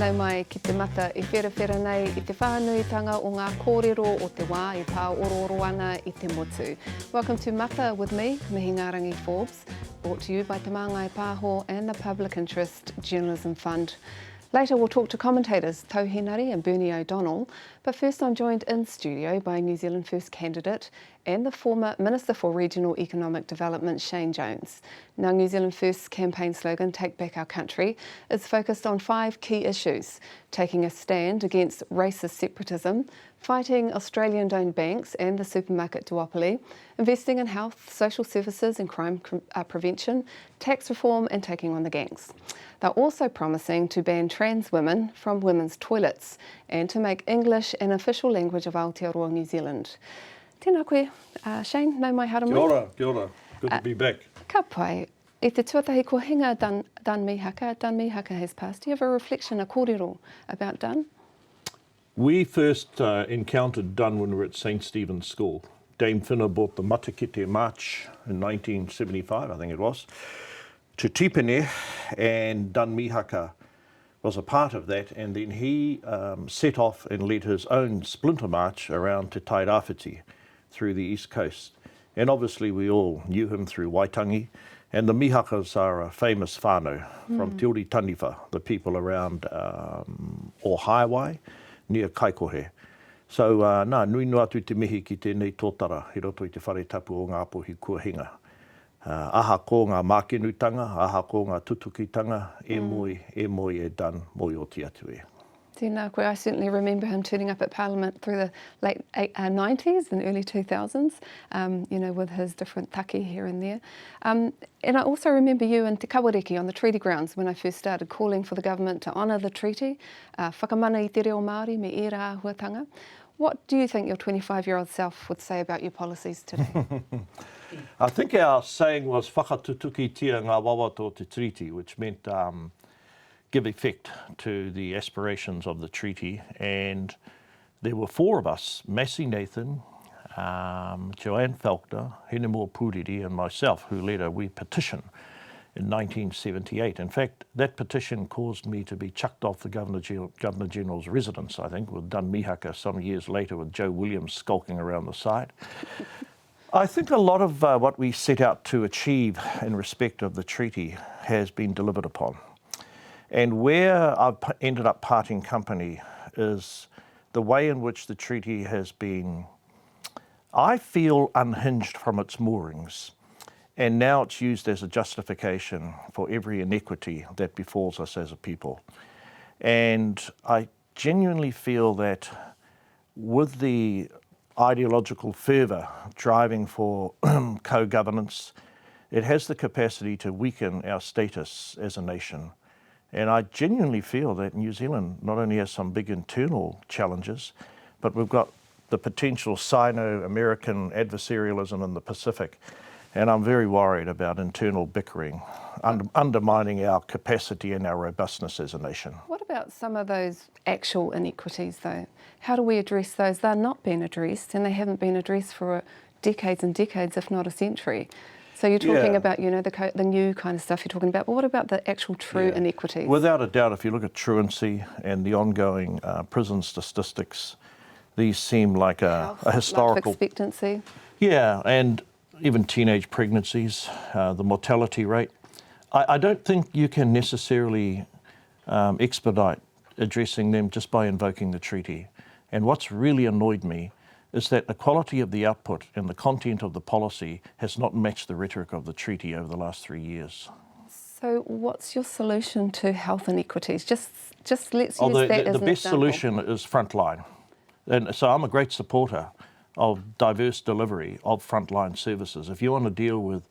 Nau mai ki te mata I whera nei I te whānuitanga o ngā kōrero o te wā I pā oro ana I te motu. Welcome to Mata with me, Mihingarangi Forbes, brought to you by the Māngai Pāho and the Public Interest Journalism Fund. Later we'll talk to commentators Tau Henare and Bernie O'Donnell, but first I'm joined in studio by New Zealand First candidate and the former Minister for Regional Economic Development, Shane Jones. Now New Zealand First's campaign slogan, Take Back Our Country, is focused on 5 key issues: taking a stand against racist separatism, fighting Australian-owned banks and the supermarket duopoly, investing in health, social services and crime prevention, tax reform and taking on the gangs. They're also promising to ban trans women from women's toilets and to make English an official language of Aotearoa New Zealand. Tēnā koe, Shane, nau mai hara mai. Kia ora. Good to be back. Ka pai, I te tuatahi ko hinga Dan Mihaka has passed. Do you have a reflection, a kōrero about Dan? We first encountered Dun when we were at St. Stephen's School. Dame Whina brought the Matakite March in 1975, I think it was, to Tipene, and Dun Mihaka was a part of that, and then he set off and led his own splinter march around Te Tairāwhiti through the east coast. And obviously we all knew him through Waitangi, and the Mihakas are a famous whānau from Te Uri Taniwha, the people around Ohaiwai, near Kaikohe. So, nui no atu te mihi ki tēnei tōtara, he roto I te whare tapu o ngā pohi kua hinga. Aha ko ngā mākenutanga, aha ko ngā tutukitanga, e moi e Dan moi o te atu e. Tēnā koe, I certainly remember him turning up at Parliament through the late 90s and early 2000s, you know, with his different taki here and there. And I also remember you in Te Kawariki on the treaty grounds when I first started calling for the government to honour the treaty, whakamana I te reo Māori me e rā huatanga. What do you think your 25-year-old self would say about your policies today? I think our saying was whakatutukitia ngā wawato te treaty, which meant give effect to the aspirations of the treaty. And there were 4 of us, Massey Nathan, Joanne Falkner, Henare Pūriri and myself, who led a wee petition in 1978. In fact, that petition caused me to be chucked off the Governor-General's residence, I think, with Dun Mihaka some years later with Joe Williams skulking around the side. I think a lot of what we set out to achieve in respect of the treaty has been delivered upon. And where I've ended up parting company is the way in which the treaty has been, I feel, unhinged from its moorings. And now it's used as a justification for every inequity that befalls us as a people. And I genuinely feel that with the ideological fervour driving for co-governance, it has the capacity to weaken our status as a nation. And I genuinely feel that New Zealand not only has some big internal challenges, but we've got the potential Sino-American adversarialism in the Pacific. And I'm very worried about internal bickering, undermining our capacity and our robustness as a nation. What about some of those actual inequities, though? How do we address those? They're not being addressed, and they haven't been addressed for decades and decades, if not a century. So you're talking about, you know, the new kind of stuff you're talking about, but what about the actual true inequities? Without a doubt, if you look at truancy and the ongoing prison statistics, these seem like a historical... Life expectancy. Yeah, and even teenage pregnancies, the mortality rate. I don't think you can necessarily expedite addressing them just by invoking the treaty. And what's really annoyed me is that the quality of the output and the content of the policy has not matched the rhetoric of the treaty over the last 3 years. So what's your solution to health inequities? Just let's use that as an example. The best solution is frontline. And so I'm a great supporter of diverse delivery of frontline services. If you want to deal with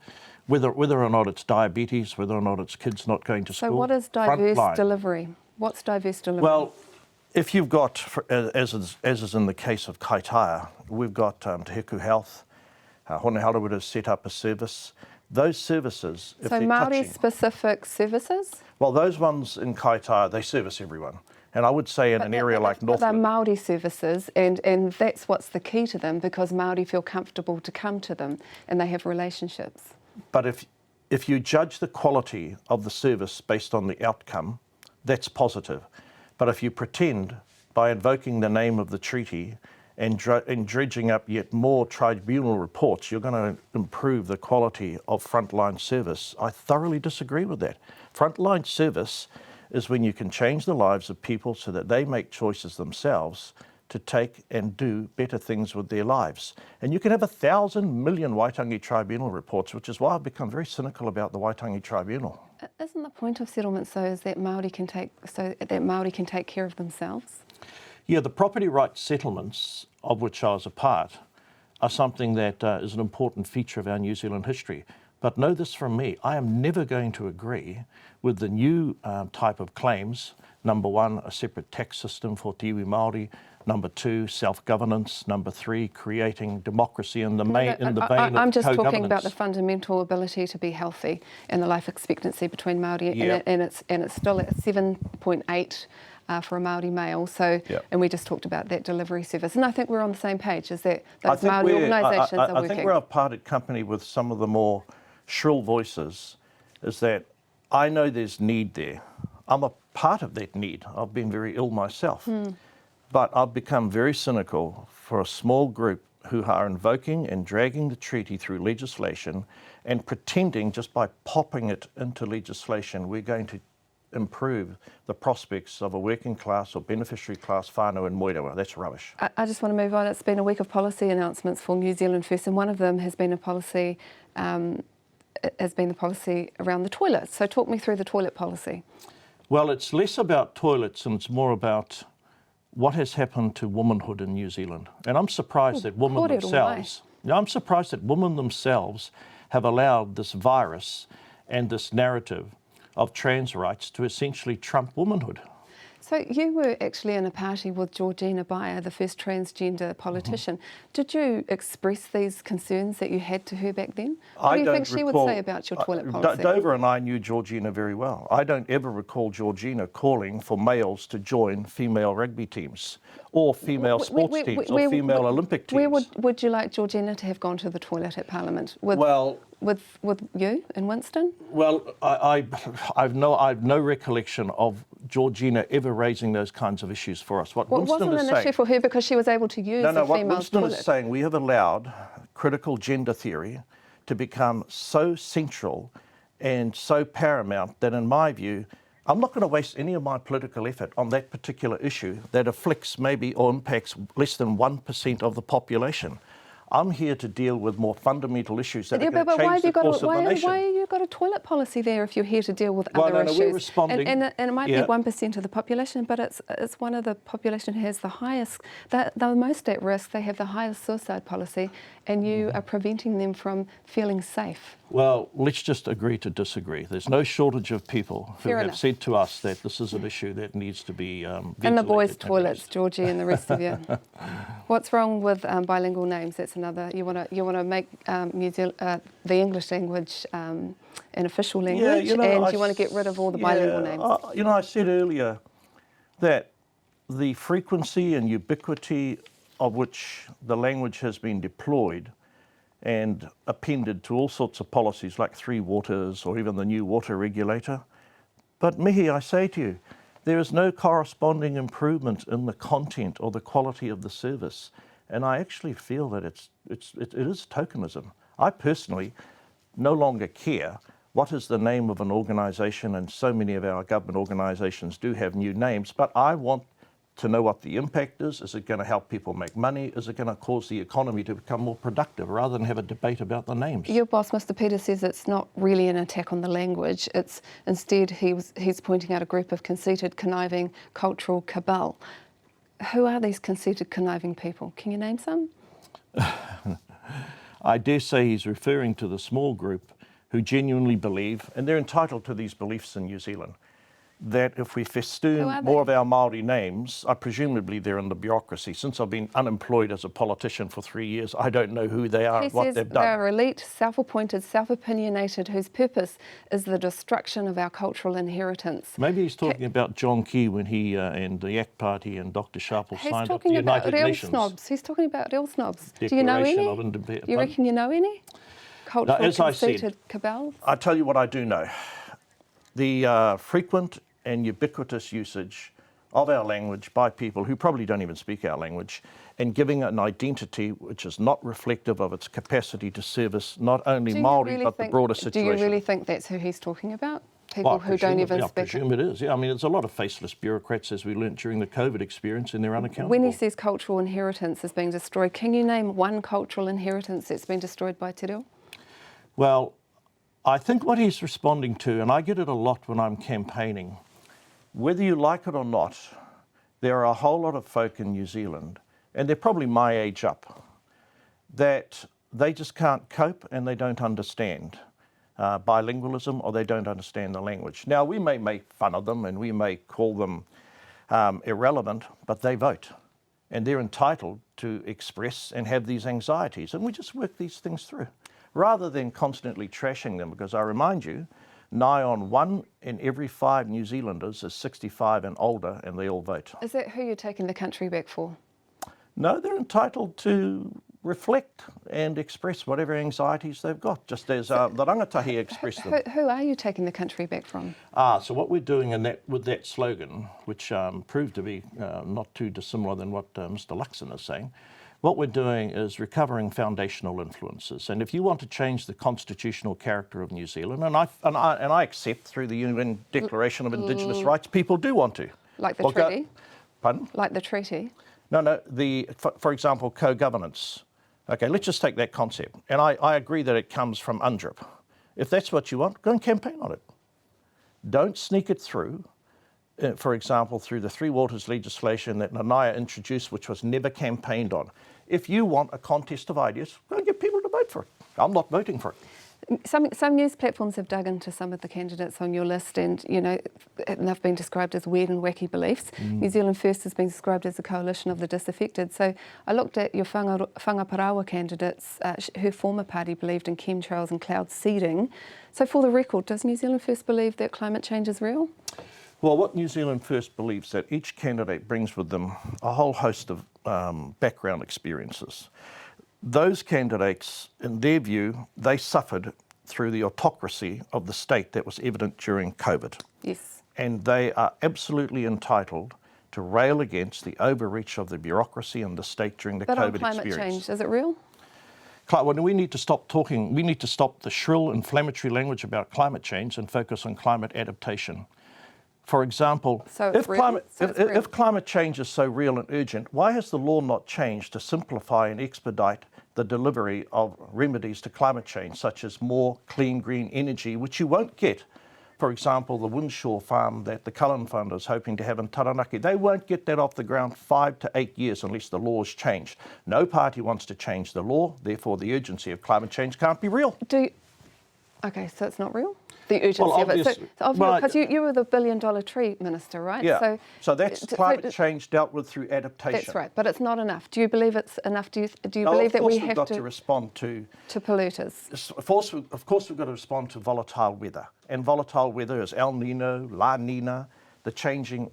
whether or not it's diabetes, whether or not it's kids not going to school. So what is diverse delivery? What's diverse delivery? Well, if you've got, as is in the case of Kaitaia, we've got Te Heku Health, Honehara would have set up a service. Those services, if they're Māori-specific services? Well, those ones in Kaitaia, they service everyone. And I would say in an area like Northwood... But they're Māori services, and that's what's the key to them, because Māori feel comfortable to come to them, and they have relationships. But if you judge the quality of the service based on the outcome, that's positive. But if you pretend by invoking the name of the treaty and dredging up yet more tribunal reports, you're going to improve the quality of frontline service. I thoroughly disagree with that. Frontline service is when you can change the lives of people so that they make choices themselves to take and do better things with their lives. And you can have 1,000 million Waitangi Tribunal reports, which is why I've become very cynical about the Waitangi Tribunal. Isn't the point of settlements, though, is that Māori can take care of themselves? Yeah, the property rights settlements, of which I was a part, are something that is an important feature of our New Zealand history. But know this from me, I am never going to agree with the new type of claims. Number one, a separate tax system for te iwi Māori. Number two, self-governance. Number three, creating democracy in the vein of co-governance. I'm just talking about the fundamental ability to be healthy and the life expectancy between Māori, and it's still at 7.8 for a Māori male. So, and we just talked about that delivery service, and I think we're on the same page. Is that those Māori organisations are working? I think we're a parted company with some of the more shrill voices. Is that I know there's need there. I'm a part of that need. I've been very ill myself. But I've become very cynical for a small group who are invoking and dragging the treaty through legislation and pretending just by popping it into legislation we're going to improve the prospects of a working class or beneficiary class whānau in Moerewa. That's rubbish. I just want to move on. It's been a week of policy announcements for New Zealand First, and one of them has been a policy around the toilets. So talk me through the toilet policy. Well, it's less about toilets and it's more about what has happened to womanhood in New Zealand. And I'm surprised that women themselves have allowed this virus and this narrative of trans rights to essentially trump womanhood. So you were actually in a party with Georgina Bayer, the first transgender politician. Did you express these concerns that you had to her back then? What do you think she would say about your toilet policy? Dover and I knew Georgina very well. I don't ever recall Georgina calling for males to join female rugby teams or female sports teams or female Olympic teams. Where would you like Georgina to have gone to the toilet at Parliament? With you in Winston? Well, I've no recollection of Georgina ever raising those kinds of issues for us. What Winston wasn't is an saying, issue for her because she was able to use the what female Winston toilet. is saying, we have allowed critical gender theory to become so central and so paramount that, in my view, I'm not going to waste any of my political effort on that particular issue that afflicts maybe or impacts less than 1% of the population. I'm here to deal with more fundamental issues that are going to change the course of the nation. Why have you got a toilet policy there if you're here to deal with other issues? We're responding. And it might be 1% of the population, but it's one of the population who has the highest, they're the most at risk, they have the highest suicide policy, and you are preventing them from feeling safe. Well, let's just agree to disagree. There's no shortage of people who have said to us that this is an issue that needs to be ventilated. And the boys' toilets, Georgie, and the rest of you. What's wrong with bilingual names? That's another. You want to make New Zealand the English language an official language, and you want to get rid of all the bilingual names. I said earlier that the frequency and ubiquity of which the language has been deployed and appended to all sorts of policies like Three Waters or even the new water regulator. But Mihi, I say to you, there is no corresponding improvement in the content or the quality of the service. And I actually feel that it is tokenism. I personally no longer care what is the name of an organisation, and so many of our government organisations do have new names, but I want to know what the impact is. Is it going to help people make money? Is it going to cause the economy to become more productive rather than have a debate about the names? Your boss, Mr. Peters, says it's not really an attack on the language. It's instead he's pointing out a group of conceited, conniving cultural cabal. Who are these conceited, conniving people? Can you name some? I dare say he's referring to the small group who genuinely believe, and they're entitled to these beliefs in New Zealand, that if we festoon more of our Māori names, presumably they're in the bureaucracy. Since I've been unemployed as a politician for 3 years, I don't know who they are and what they've done. They're elite, self-appointed, self-opinionated, whose purpose is the destruction of our cultural inheritance. Maybe he's talking about John Key when he and the ACT Party and Dr. Sharple signed up the United Nations. He's talking about real snobs. Do you know any? You reckon you know any? Cultural conceited cabals? I tell you what I do know. The frequent and ubiquitous usage of our language by people who probably don't even speak our language, and giving an identity which is not reflective of its capacity to service not only Māori but the broader situation. Do you really think that's who he's talking about? People who don't even speak? I presume it is. Yeah, I mean, there's a lot of faceless bureaucrats, as we learnt during the COVID experience, and they're unaccountable. When he says cultural inheritance is being destroyed, can you name one cultural inheritance that's been destroyed by te reo? Well, I think what he's responding to, and I get it a lot when I'm campaigning, whether you like it or not, there are a whole lot of folk in New Zealand, and they're probably my age up, that they just can't cope and they don't understand bilingualism, or they don't understand the language. Now, we may make fun of them and we may call them irrelevant, but they vote and they're entitled to express and have these anxieties, and we just work these things through rather than constantly trashing them, because I remind you, nigh on 1 in every 5 New Zealanders is 65 and older, and they all vote. Is that who you're taking the country back for? No, they're entitled to reflect and express whatever anxieties they've got, just as the rangatahi expressed them. Who are you taking the country back from? So what we're doing with that slogan, which proved to be not too dissimilar than what Mr. Luxon is saying, what we're doing is recovering foundational influences. And if you want to change the constitutional character of New Zealand, and I accept through the UN Declaration of Indigenous Rights, people do want to. Like the treaty? Pardon? Like the treaty? No, for example, co-governance. Okay, let's just take that concept. And I agree that it comes from UNDRIP. If that's what you want, go and campaign on it. Don't sneak it through, for example, through the Three Waters legislation that Henare introduced, which was never campaigned on. If you want a contest of ideas, go and get people to vote for it. I'm not voting for it. Some news platforms have dug into some of the candidates on your list, and they've been described as weird and wacky beliefs. New Zealand First has been described as a coalition of the disaffected. So I looked at your whangaparawa candidates, her former party believed in chemtrails and cloud seeding. So for the record, does New Zealand First believe that climate change is real? Well, what New Zealand First believes that each candidate brings with them a whole host of background experiences. Those candidates, in their view, they suffered through the autocracy of the state that was evident during COVID. Yes. And they are absolutely entitled to rail against the overreach of the bureaucracy and the state during the COVID experience. But on climate change, is it real? Well, we need to stop talking. We need to stop the shrill, inflammatory language about climate change and focus on climate adaptation. For example, if climate change is so real and urgent, why has the law not changed to simplify and expedite the delivery of remedies to climate change, such as more clean green energy, which you won't get? For example, the Windshore farm that the Cullen Fund is hoping to have in Taranaki, they won't get that off the ground 5 to 8 years unless the law's changed. No party wants to change the law, therefore the urgency of climate change can't be real. Okay, so it's not real? The urgency of it. Because you were the $1 billion tree minister, right? Yeah. So that's climate change dealt with through adaptation. That's right, but it's not enough. Do you believe it's enough? Do you believe that we have to respond to polluters? Of course, we've got to respond to volatile weather, and volatile weather is El Nino, La Nina, the changing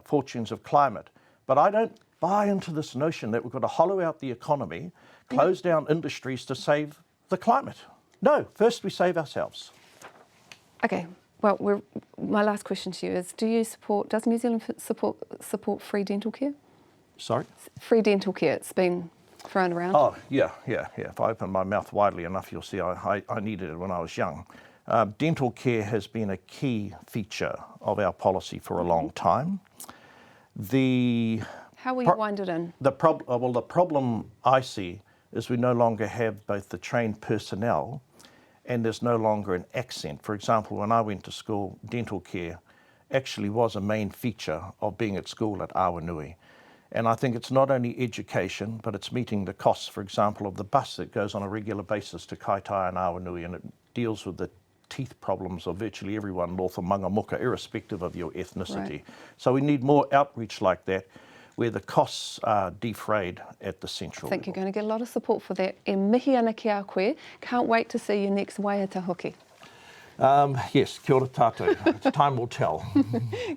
fortunes of climate. But I don't buy into this notion that we've got to hollow out the economy, close down industries to save the climate. No, first we save ourselves. Okay, well, my last question to you is, does New Zealand support free dental care? Sorry? Free dental care, it's been thrown around. Oh, yeah. If I open my mouth widely enough, you'll see I needed it when I was young. Dental care has been a key feature of our policy for a long time. How will you wind it in? The problem I see is we no longer have both the trained personnel and there's no longer an accent. For example, when I went to school, dental care actually was a main feature of being at school at Awanui. And I think it's not only education, but it's meeting the costs, for example, of the bus that goes on a regular basis to Kaitaia and Awanui, and it deals with the teeth problems of virtually everyone north of Mangamuka, irrespective of your ethnicity. Right. So we need more outreach like that, where the costs are defrayed at the central level. I think you're going to get a lot of support for that. E mihi ana ki a koe. Can't wait to see you next waiata hoki. Yes, kia ora tātou. Time will tell.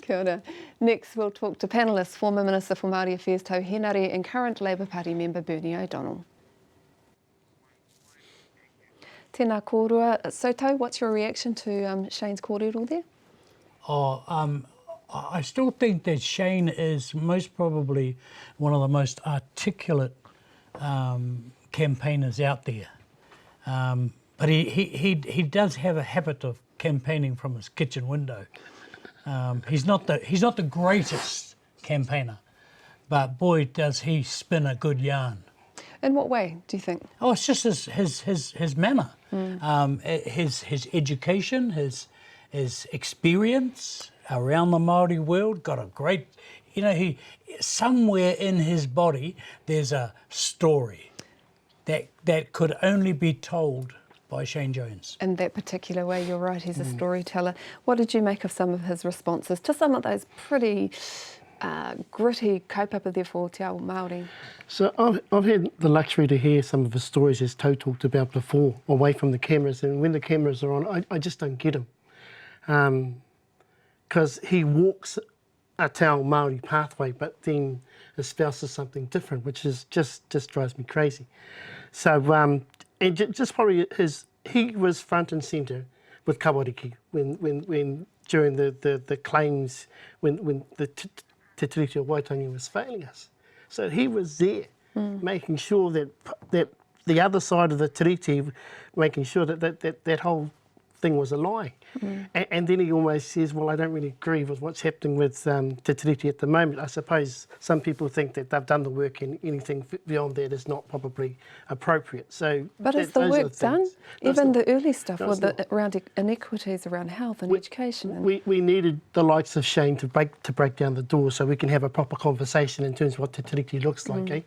Kia ora. Next, we'll talk to panellists, former Minister for Māori Affairs Tau Henare and current Labour Party member Bernie O'Donnell. Tēnā kōrua. So, Tau, what's your reaction to Shane's kōrero there? I still think that Shane is most probably one of the most articulate campaigners out there. But he does have a habit of campaigning from his kitchen window. He's not the greatest campaigner, but boy does he spin a good yarn. In what way, do you think? Oh, it's just his manner, his education, his experience around the Māori world. Got a great, he somewhere in his body there's a story that could only be told by Shane Jones. In that particular way, you're right, he's a storyteller. What did you make of some of his responses to some of those pretty gritty kaupapa there for Te Ao Māori? So I've had the luxury to hear some of his stories as Tau talked about before, away from the cameras, and when the cameras are on, I just don't get him. Because he walks a Te Ao Māori pathway, but then espouses something different, which is just drives me crazy. So, and just probably he was front and centre with kawariki when during the claims when the Te Tiriti o Waitangi was failing us. So he was there, making sure that the other side of the tiriti, making sure that whole thing was a lie. And then he almost says, well, I don't really agree with what's happening with Te Tiriti at the moment. I suppose some people think that they've done the work and anything beyond that is not probably appropriate. So, but is the work done? Even the early stuff around inequities around health and education. We needed the likes of Shane to break down the door so we can have a proper conversation in terms of what Te Tiriti looks like. Eh?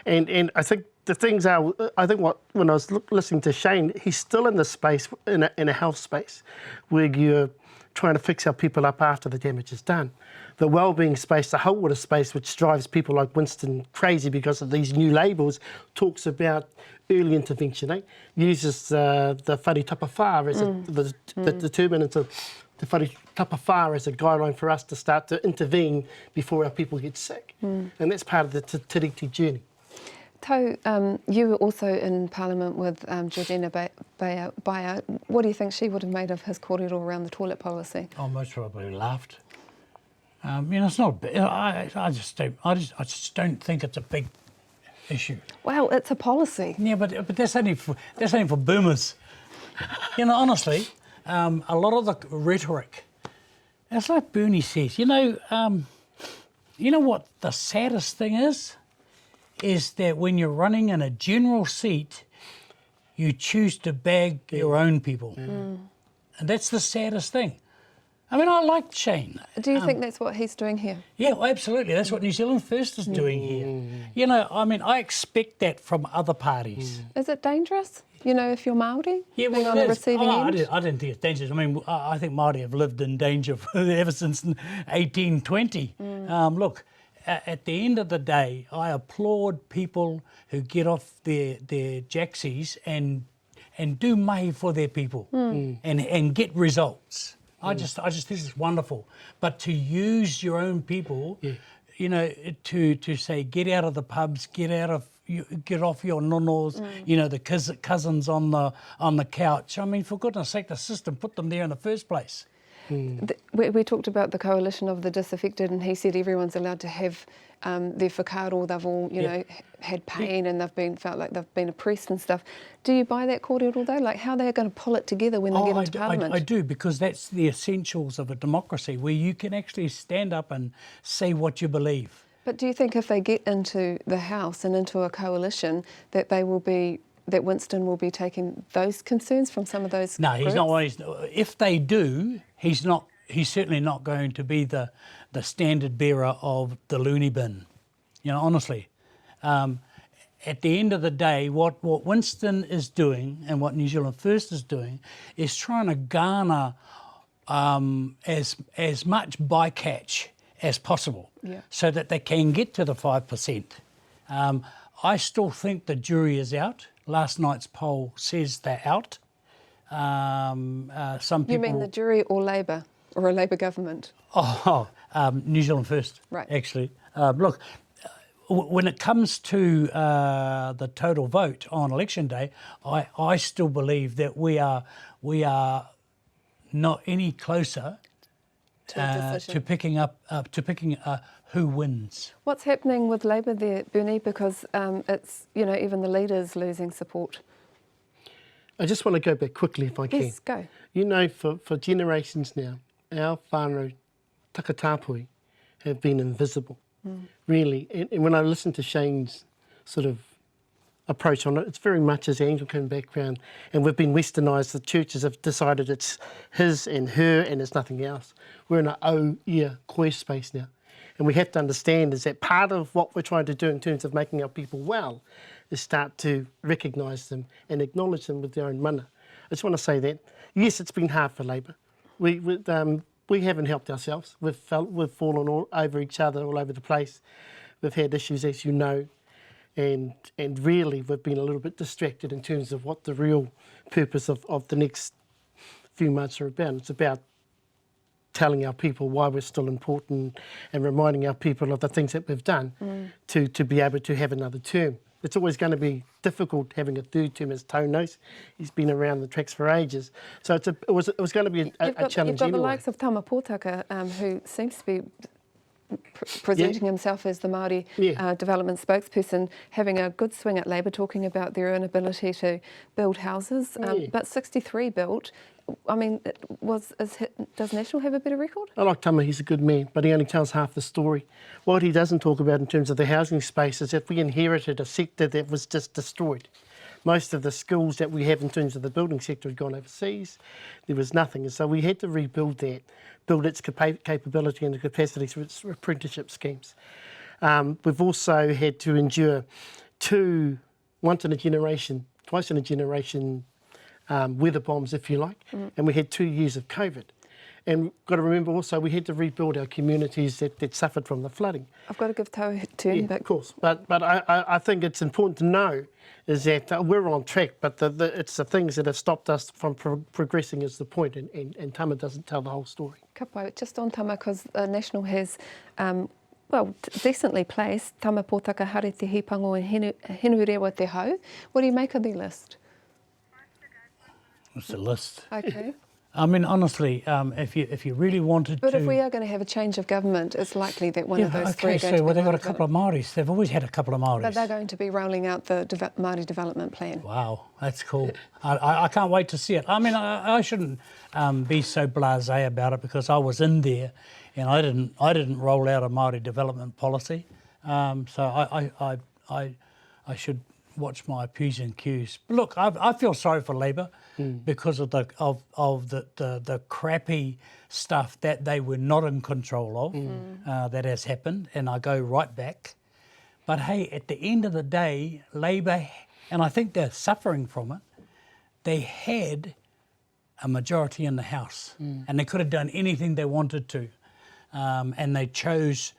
And I think the things are, when I was listening to Shane, he's still in the space, in a health space, where you're trying to fix our people up after the damage is done. The wellbeing space, the whole water space, which drives people like Winston crazy because of these new labels, talks about early intervention, eh? Uses the whare tapawhā as the determinant of the whare tapawhā as a guideline for us to start to intervene before our people get sick. And that's part of the Tiriti journey. Tau, you were also in Parliament with Georgina Bayer. What do you think she would have made of his kōrero around the toilet policy? Oh, most probably laughed. It's not. I just don't think it's a big issue. Well, it's a policy. Yeah, but that's only for boomers. Honestly, a lot of the rhetoric. It's like Bernie says. You know what the saddest thing is that when you're running in a general seat, you choose to bag your own people. And that's the saddest thing. I mean, I like Shane. Do you think that's what he's doing here? Yeah, absolutely. That's what New Zealand First is doing here. I expect that from other parties. Is it dangerous? If you're Māori, being on the receiving end? I don't think it's dangerous. I mean, I think Māori have lived in danger ever since 1820. Look, at the end of the day, I applaud people who get off their jacksies and do mahi for their people and get results. I just think it's wonderful. But to use your own people, to say get out of the pubs, get off your nonos, the cousins on the couch. I mean, for goodness sake, the system put them there in the first place. We talked about the coalition of the disaffected, and he said everyone's allowed to have their whakaaro. They've all, had pain and felt like they've been oppressed and stuff. Do you buy that kōrero though? Like how they're going to pull it together when they get into Parliament? I do, because that's the essentials of a democracy, where you can actually stand up and say what you believe. But do you think if they get into the House and into a coalition that Winston will be taking those concerns from some of those No, he's groups? not. If they do, he's certainly not going to be the standard bearer of the loony bin. Honestly. At the end of the day, what Winston is doing and what New Zealand First is doing is trying to garner as much bycatch as possible, so that they can get to the 5%. I still think the jury is out. Last night's poll says they're out. Some people. You mean the jury or Labour, or a Labour government? New Zealand First. Right. Actually, look, when it comes to the total vote on election day, I still believe that we are not any closer decision. to picking who wins. What's happening with Labour there, Bernie? Because it's, you know, even the leaders losing support. I just want to go back quickly if I can. Yes, go. You know, for generations now, our whānau takatapui have been invisible, really. And when I listen to Shane's sort of approach on it, it's very much his Anglican background, and we've been westernised. The churches have decided it's his and her and it's nothing else. We're in a koe space now. And we have to understand is that part of what we're trying to do in terms of making our people well is start to recognise them and acknowledge them with their own mana. I just want to say that, yes, it's been hard for Labour. We haven't helped ourselves. We've fallen all over each other, all over the place. We've had issues, as you know, and really we've been a little bit distracted in terms of what the real purpose of the next few months are about. It's about telling our people why we're still important and reminding our people of the things that we've done to be able to have another term. It's always going to be difficult having a third term, as Tone knows. He's been around the tracks for ages. So it was going to be a challenge You've got anyway. the likes of Tama Pōtaka, who seems to be presenting himself as the Māori development spokesperson, having a good swing at Labour, talking about their inability to build houses. But 63 built. I mean, does National have a better record? I like Tama, he's a good man, but he only tells half the story. What he doesn't talk about in terms of the housing space is that we inherited a sector that was just destroyed. Most of the skills that we have in terms of the building sector had gone overseas. There was nothing, and so we had to rebuild that, build its capability and the capacity through its apprenticeship schemes. We've also had to endure once in a generation, twice in a generation weather bombs, if you like, and we had 2 years of COVID. And we've got to remember also we had to rebuild our communities that suffered from the flooding. I've got to give Tau a turn back. Of course, but I think it's important to know is that we're on track, but it's the things that have stopped us from progressing is the point, and Tama doesn't tell the whole story. Kapo, just on Tama, because National has, decently placed Tama Pōtaka Hare Te Hipango and Hinu Rewa Te Hau. What do you make of the list? It's a list. Okay. I mean, honestly, if you really wanted But to... if we are going to have a change of government, it's likely that one of those three are going to be they've got a Māori couple of Māoris. They've always had a couple of Māoris. But they're going to be rolling out the Māori development plan. Wow, that's cool. I can't wait to see it. I mean, I shouldn't be so blasé about it because I was in there and I didn't roll out a Māori development policy. So I should watch my P's and Q's. Look, I feel sorry for Labour because of the crappy stuff that they were not in control of that has happened, and I go right back. But hey, at the end of the day, Labour, and I think they're suffering from it, they had a majority in the House and they could have done anything they wanted to, and they chose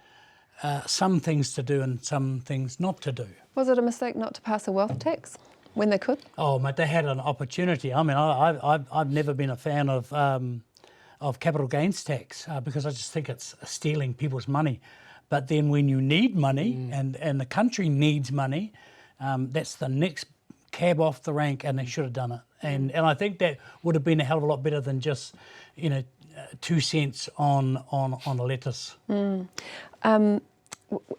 some things to do and some things not to do. Was it a mistake not to pass a wealth tax when they could? Oh, mate, they had an opportunity. I mean, I've never been a fan of capital gains tax because I just think it's stealing people's money. But then when you need money and the country needs money, that's the next cab off the rank, and they should have done it. And I think that would have been a hell of a lot better than just, 2 cents on a lettuce.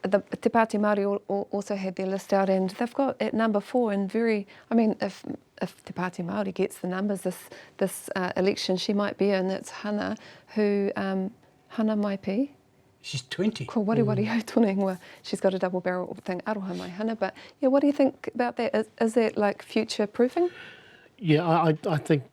The Te Pāti Māori also had their list out, and they've got at number 4 and if Te Pāti Māori gets the numbers this election, she might be in. It's Hana, who Hana Maipi. She's 20. Ko wari o tōne, she's got a double barrel thing, aroha mai Hana. But yeah, what do you think about that? Is that like future proofing? Yeah, I think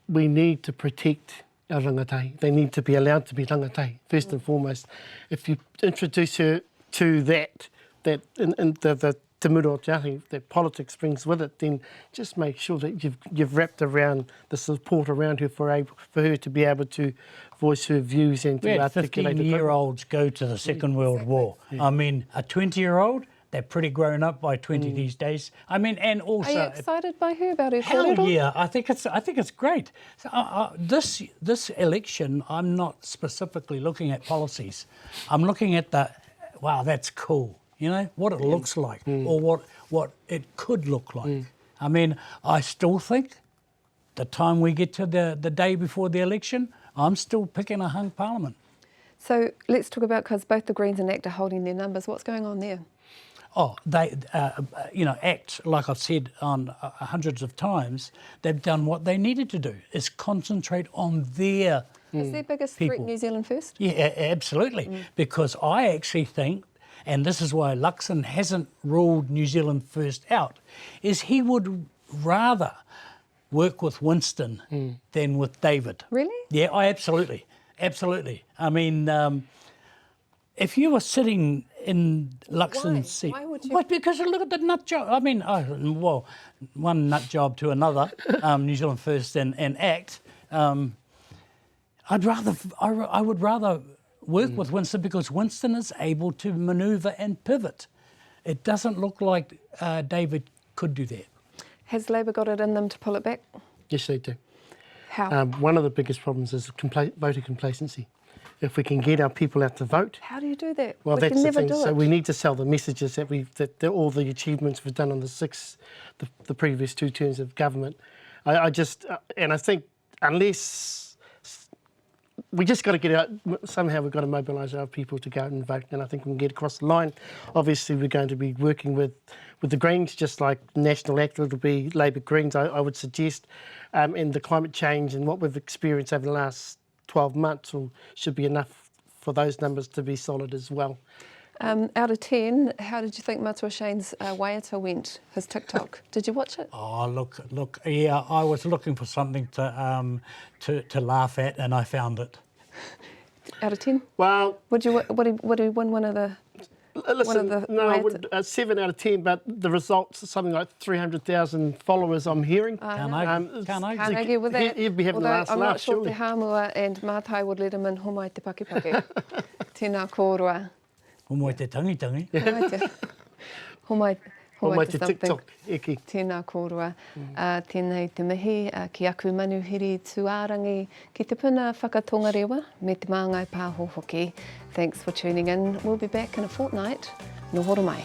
we need to protect our rangatai. They need to be allowed to be rangatai, first and foremost. If you introduce her to that in the te muro o te ahi, that politics brings with it, then just make sure that you've wrapped around the support around her for her to be able to voice her views and to articulate. 15-year-olds go to the Second World War. Yeah. I mean, a 20-year-old, they're pretty grown up by 20 these days. I mean, and also... Are you excited by her about her Hell kōrero? yeah, I think it's great. So, this election, I'm not specifically looking at policies. I'm looking at wow, that's cool. What it looks like or what it could look like. I mean, I still think the time we get to the day before the election, I'm still picking a hung parliament. So let's talk about, because both the Greens and ACT are holding their numbers, what's going on there? Oh, they, ACT, like I've said on hundreds of times, they've done what they needed to do, is concentrate on their Is their biggest people. threat New Zealand first? Yeah, absolutely. Because I actually think, and this is why Luxon hasn't ruled New Zealand first out, is he would rather work with Winston than with David. Really? Yeah, absolutely. I mean, if you were sitting in Luxon's seat... Why would you? What, because look at the nut job. I mean, well, one nut job to another, New Zealand First and ACT. I would rather work with Winston, because Winston is able to manoeuvre and pivot. It doesn't look like David could do that. Has Labour got it in them to pull it back? Yes, they do. How? One of the biggest problems is voter complacency. If we can get our people out to vote, How do you do that? well, we that's can the never thing. do So it. we need to sell the messages that all the achievements we've done on the previous 2 terms of government. I think unless we just got to get out, somehow we've got to mobilise our people to go out and vote, and I think we can get across the line. Obviously, we're going to be working with the Greens, just like National ACT, it'll be Labour Greens, I would suggest, and the climate change and what we've experienced over the last 12 months should be enough for those numbers to be solid as well. Out of 10, how did you think Matua Shane's waiata went, his TikTok? Did you watch it? Oh, look, yeah, I was looking for something to laugh at, and I found it. Out of 10? Well, Would you win one of the... listen, the no, I waiata- would 7 out of 10, but the results are something like 300,000 followers I'm hearing. Can't Can't argue with that. He'd be having the Although last I'm laugh, not sure surely. Te Hāmua and Mātai would let him in homai te pakepake. Tēnā kōrua. Homoi te tangitangi. Homai te te something. TikTok, Eki. Tēnā kōrua. Tēnei te mihi ki aku manuhiri tuārangi ki te puna whakatonga rewa me te Māngai Pāho hoki. Thanks for tuning in. We'll be back in a fortnight. Nō horo mai.